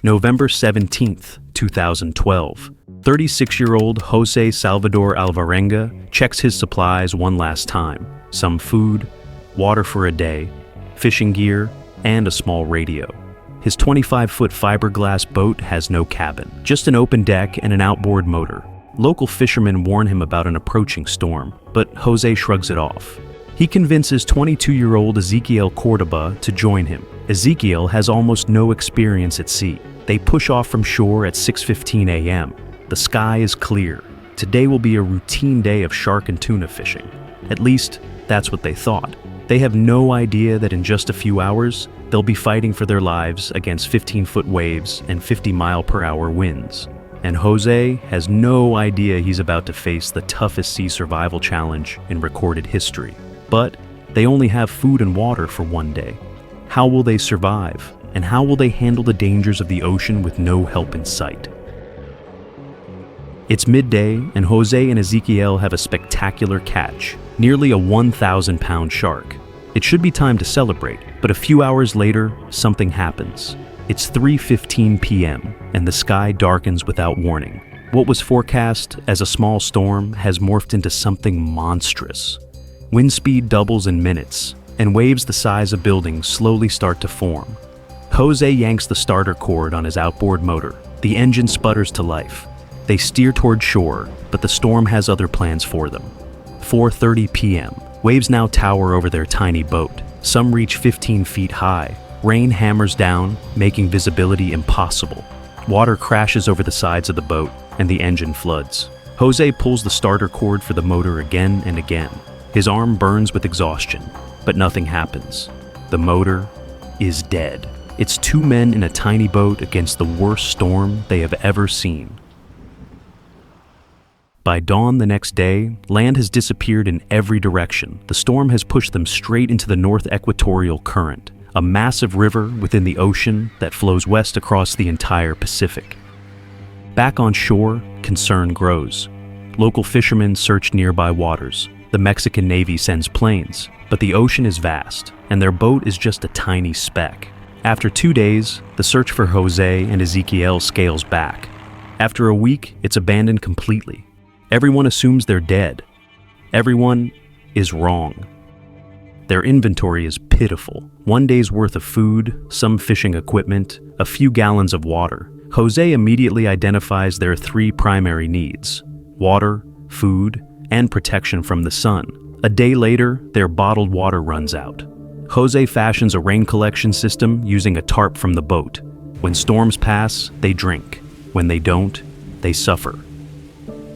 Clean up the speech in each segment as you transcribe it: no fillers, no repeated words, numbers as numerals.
November 17th, 2012. 36-year-old José Salvador Alvarenga checks his supplies one last time. Some food, water for a day, fishing gear, and a small radio. His 25-foot fiberglass boat has no cabin, just an open deck and an outboard motor. Local fishermen warn him about an approaching storm, but José shrugs it off. He convinces 22-year-old Ezequiel Cordoba to join him. Ezequiel has almost no experience at sea. They push off from shore at 6:15 a.m. The sky is clear. Today will be a routine day of shark and tuna fishing. At least, that's what they thought. They have no idea that in just a few hours, they'll be fighting for their lives against 15-foot waves and 50-mile-per-hour winds. And José has no idea he's about to face the toughest sea survival challenge in recorded history. But they only have food and water for one day. How will they survive? And how will they handle the dangers of the ocean with no help in sight? It's midday, and José and Ezequiel have a spectacular catch, nearly a 1,000-pound shark. It should be time to celebrate, but a few hours later, something happens. It's 3:15 p.m., and the sky darkens without warning. What was forecast as a small storm has morphed into something monstrous. Wind speed doubles in minutes, and waves the size of buildings slowly start to form. José yanks the starter cord on his outboard motor. The engine sputters to life. They steer toward shore, but the storm has other plans for them. 4:30 p.m. Waves now tower over their tiny boat. Some reach 15 feet high. Rain hammers down, making visibility impossible. Water crashes over the sides of the boat, and the engine floods. José pulls the starter cord for the motor again and again. His arm burns with exhaustion, but nothing happens. The motor is dead. It's two men in a tiny boat against the worst storm they have ever seen. By dawn the next day, land has disappeared in every direction. The storm has pushed them straight into the North Equatorial Current, a massive river within the ocean that flows west across the entire Pacific. Back on shore, concern grows. Local fishermen search nearby waters. The Mexican Navy sends planes, but the ocean is vast, and their boat is just a tiny speck. After 2 days, the search for José and Ezequiel scales back. After a week, it's abandoned completely. Everyone assumes they're dead. Everyone is wrong. Their inventory is pitiful. 1 day's worth of food, some fishing equipment, a few gallons of water. José immediately identifies their three primary needs: water, food, and protection from the sun. A day later, their bottled water runs out. José fashions a rain collection system using a tarp from the boat. When storms pass, they drink. When they don't, they suffer.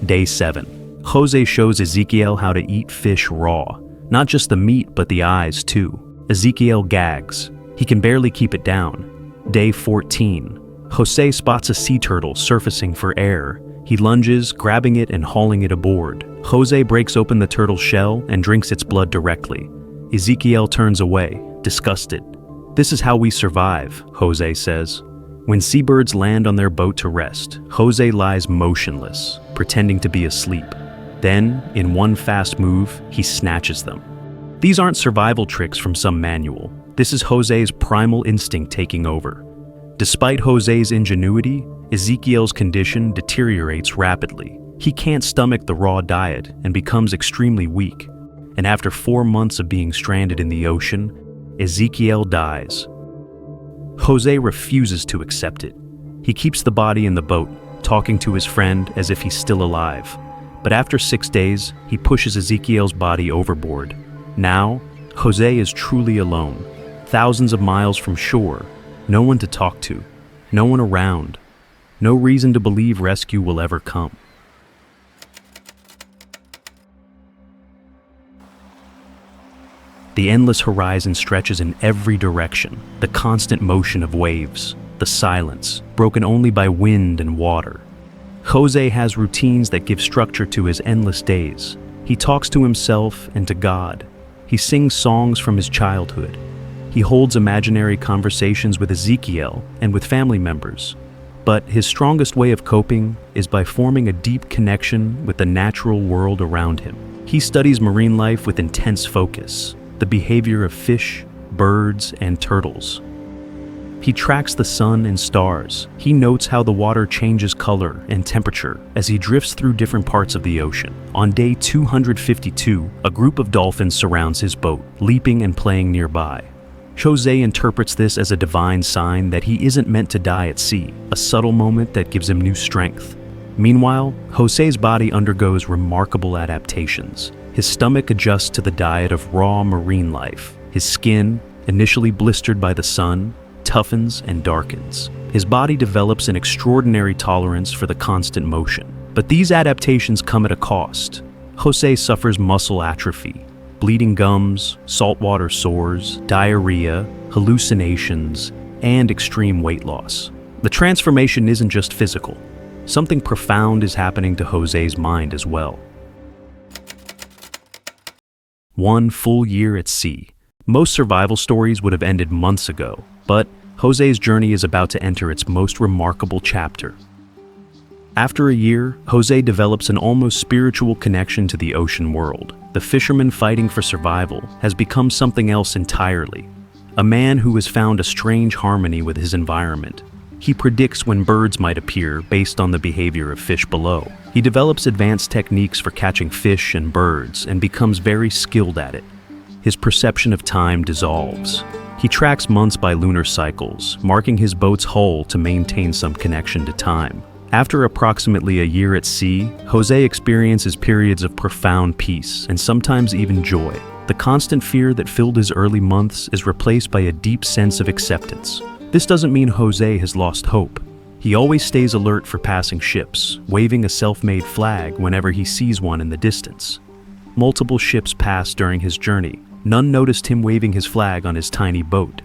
Day 7. José shows Ezequiel how to eat fish raw. Not just the meat, but the eyes, too. Ezequiel gags. He can barely keep it down. Day 14. José spots a sea turtle surfacing for air. He lunges, grabbing it and hauling it aboard. José breaks open the turtle's shell and drinks its blood directly. Ezequiel turns away, disgusted. "This is how we survive," José says. When seabirds land on their boat to rest, José lies motionless, pretending to be asleep. Then, in one fast move, he snatches them. These aren't survival tricks from some manual. This is José's primal instinct taking over. Despite José's ingenuity, Ezequiel's condition deteriorates rapidly. He can't stomach the raw diet and becomes extremely weak. And after 4 months of being stranded in the ocean, Ezequiel dies. José refuses to accept it. He keeps the body in the boat, talking to his friend as if he's still alive. But after 6 days, he pushes Ezequiel's body overboard. Now, José is truly alone, thousands of miles from shore, no one to talk to, no one around, no reason to believe rescue will ever come. The endless horizon stretches in every direction, the constant motion of waves, the silence, broken only by wind and water. José has routines that give structure to his endless days. He talks to himself and to God. He sings songs from his childhood. He holds imaginary conversations with Ezequiel and with family members. But his strongest way of coping is by forming a deep connection with the natural world around him. He studies marine life with intense focus, the behavior of fish, birds, and turtles. He tracks the sun and stars. He notes how the water changes color and temperature as he drifts through different parts of the ocean. On day 252, a group of dolphins surrounds his boat, leaping and playing nearby. José interprets this as a divine sign that he isn't meant to die at sea, a subtle moment that gives him new strength. Meanwhile, José's body undergoes remarkable adaptations. His stomach adjusts to the diet of raw marine life. His skin, initially blistered by the sun, toughens and darkens. His body develops an extraordinary tolerance for the constant motion. But these adaptations come at a cost. José suffers muscle atrophy, bleeding gums, saltwater sores, diarrhea, hallucinations, and extreme weight loss. The transformation isn't just physical. Something profound is happening to José's mind as well. 1 full year at sea. Most survival stories would have ended months ago, but José's journey is about to enter its most remarkable chapter. After a year, José develops an almost spiritual connection to the ocean world. The fisherman fighting for survival has become something else entirely. A man who has found a strange harmony with his environment. He predicts when birds might appear based on the behavior of fish below. He develops advanced techniques for catching fish and birds and becomes very skilled at it. His perception of time dissolves. He tracks months by lunar cycles, marking his boat's hull to maintain some connection to time. After approximately a year at sea, José experiences periods of profound peace and sometimes even joy. The constant fear that filled his early months is replaced by a deep sense of acceptance. This doesn't mean José has lost hope. He always stays alert for passing ships, waving a self-made flag whenever he sees one in the distance. Multiple ships passed during his journey. None noticed him waving his flag on his tiny boat.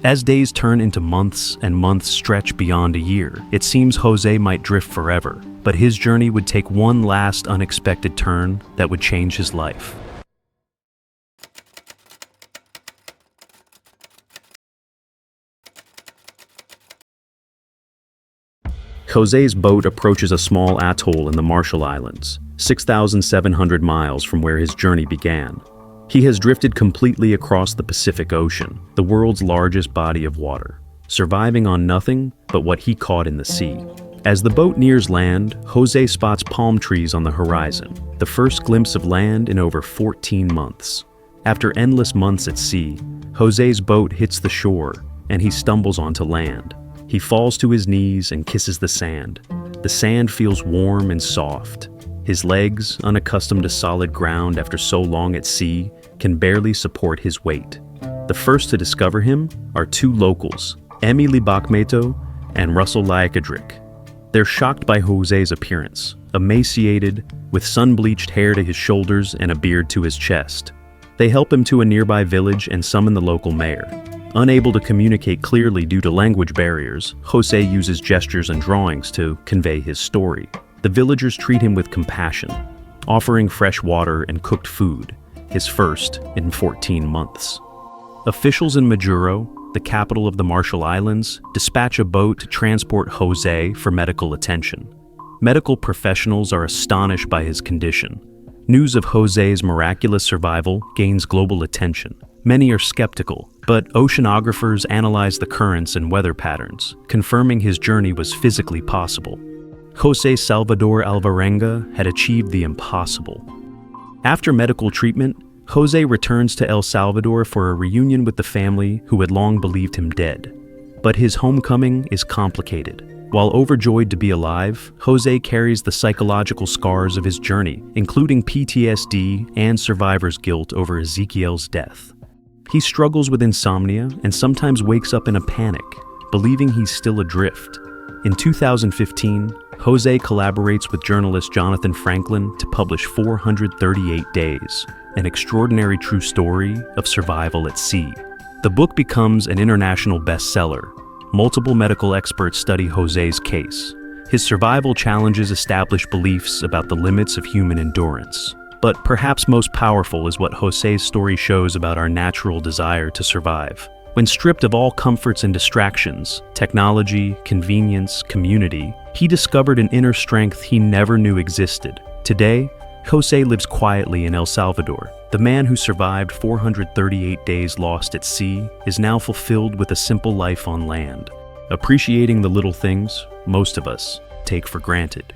As days turn into months and months stretch beyond a year, it seems José might drift forever, but his journey would take one last unexpected turn that would change his life. José's boat approaches a small atoll in the Marshall Islands, 6,700 miles from where his journey began. He has drifted completely across the Pacific Ocean, the world's largest body of water, surviving on nothing but what he caught in the sea. As the boat nears land, José spots palm trees on the horizon, the first glimpse of land in over 14 months. After endless months at sea, José's boat hits the shore, and he stumbles onto land. He falls to his knees and kisses the sand. The sand feels warm and soft. His legs, unaccustomed to solid ground after so long at sea, can barely support his weight. The first to discover him are 2 locals, Emily Bakmeto and Russell Lyakadrick. They're shocked by José's appearance, emaciated, with sun-bleached hair to his shoulders and a beard to his chest. They help him to a nearby village and summon the local mayor. Unable to communicate clearly due to language barriers, José uses gestures and drawings to convey his story. The villagers treat him with compassion, offering fresh water and cooked food, his first in 14 months. Officials in Majuro, the capital of the Marshall Islands, dispatch a boat to transport José for medical attention. Medical professionals are astonished by his condition. News of José's miraculous survival gains global attention. Many are skeptical, but oceanographers analyze the currents and weather patterns, confirming his journey was physically possible. José Salvador Alvarenga had achieved the impossible. After medical treatment, José returns to El Salvador for a reunion with the family who had long believed him dead. But his homecoming is complicated. While overjoyed to be alive, José carries the psychological scars of his journey, including PTSD and survivor's guilt over Ezekiel's death. He struggles with insomnia and sometimes wakes up in a panic, believing he's still adrift. In 2015, José collaborates with journalist Jonathan Franklin to publish 438 Days, an extraordinary true story of survival at sea. The book becomes an international bestseller. Multiple medical experts study José's case. His survival challenges established beliefs about the limits of human endurance. But perhaps most powerful is what José's story shows about our natural desire to survive. When stripped of all comforts and distractions, technology, convenience, community, he discovered an inner strength he never knew existed. Today, José lives quietly in El Salvador. The man who survived 438 days lost at sea is now fulfilled with a simple life on land, appreciating the little things most of us take for granted.